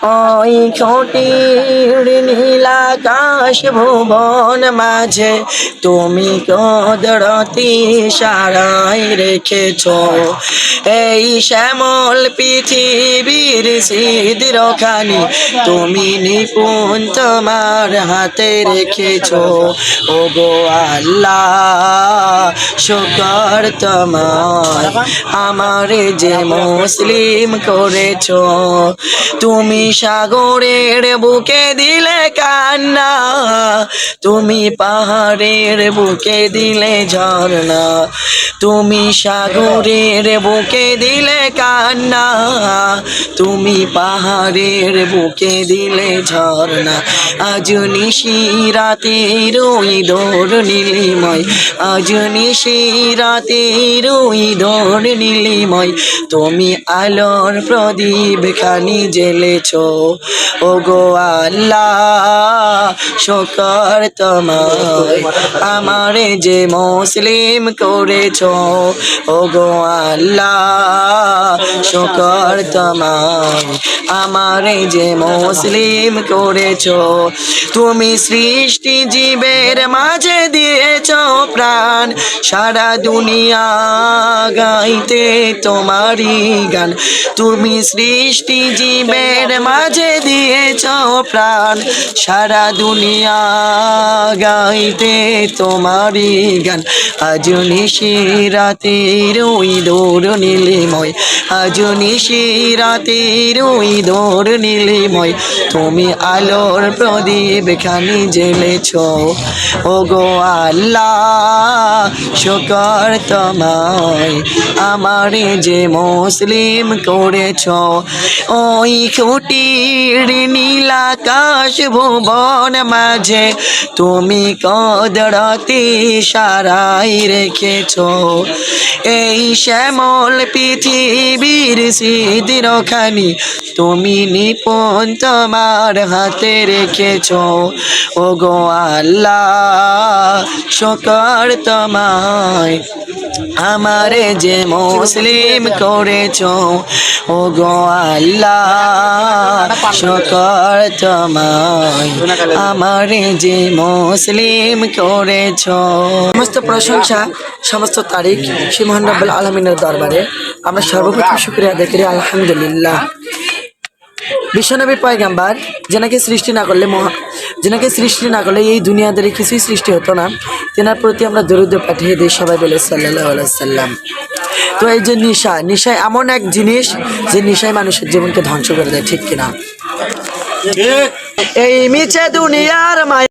ওই ছোটির নীলাকাশ ভুবন মাঝে তুমি কদরতি সারাই রেখেছ। এই শ্যামল পৃথিবীর সিদ্রখানি তুমি নিপুণ তোমার হাতে রেখেছ। ও গো আল্লাহ শুকর তোমার আমারে যে মুসলিম করেছ। তুমি সাগরের বুকে দিলে কান্না, তুমি পাহাড়ের বুকে দিলে ঝর্ণা। তুমি সাগরের বুকে দিলে কান্না, তুমি পাহাড়ের বুকে দিলে ঝর্ণা। আজ নিশিরাতের ওই দৌড় নীলিময়, আজ নিশিরাতের ওই দৌড় নীলিময়, তুমি আলোর প্রদীপ খানি জ্বেলেছ। ও গো আল্লাহ শুকর তোমায় আমারে যে মুসলিম করেছ। ও গো আল্লাহ শুকর তোমায় আমারে যে মুসলিম করেছ। তুমি সৃষ্টি জীবের মাঝে দিয়েছ প্রাণ, সারা দুনিয়া গাইতে তোমারই গান। তুমি সৃষ্টি জীবের মাঝে দিয়েছ প্রাণ, সারা দুনিয়া গাইতে তোমারই গান। আজ নিশিরাতের ওই দৌড় নীলিময়, আজ নিশিরাতের ওই দৌড় নীলিময়, তুমি আলোর প্রদীপ খানি জ্বেলেছ। ও গো আল্লাহ শুকর তোমায় আমারে যে মুসলিম করেছ। ওই খুঁটির নীলাকাশ ভুবন মাঝে তুমি কদরতি সারাই রেখেছ। এই শ্যামল পৃথিবীর সিদ্রখানি তুমি নিপুণ তোমার হাতে রেখেছ। ও গো আল্লাহ শুকর তোমায় আমারে যে মুসলিম করেছ। ও গো আল্লাহ শুকর তোমায় আমারে যে মুসলিম করেছ। সমস্ত প্রশংসা সমস্ত তারিখ সে মহান রব্বুল আলামিনের দরবারে আমরা সর্বপ্রথম শুকরিয়া আদায় করি আলহামদুলিল্লাহ। বিশ্বনবী পয়গাম্বার যেনাকে সৃষ্টি না করলে এই দুনিয়াদের কিছুই সৃষ্টি হতো না, তেনার প্রতি আমরা দরুদ পাঠিয়ে দিই সবাই বলে সাল্লাল্লাহু আলাইহি সাল্লাম। তো এই যে নেশা এমন এক জিনিস যে নেশায় মানুষের জীবনকে ধ্বংস করে দেয়, ঠিক কিনা? এই মিছে দুনিয়ার মায়া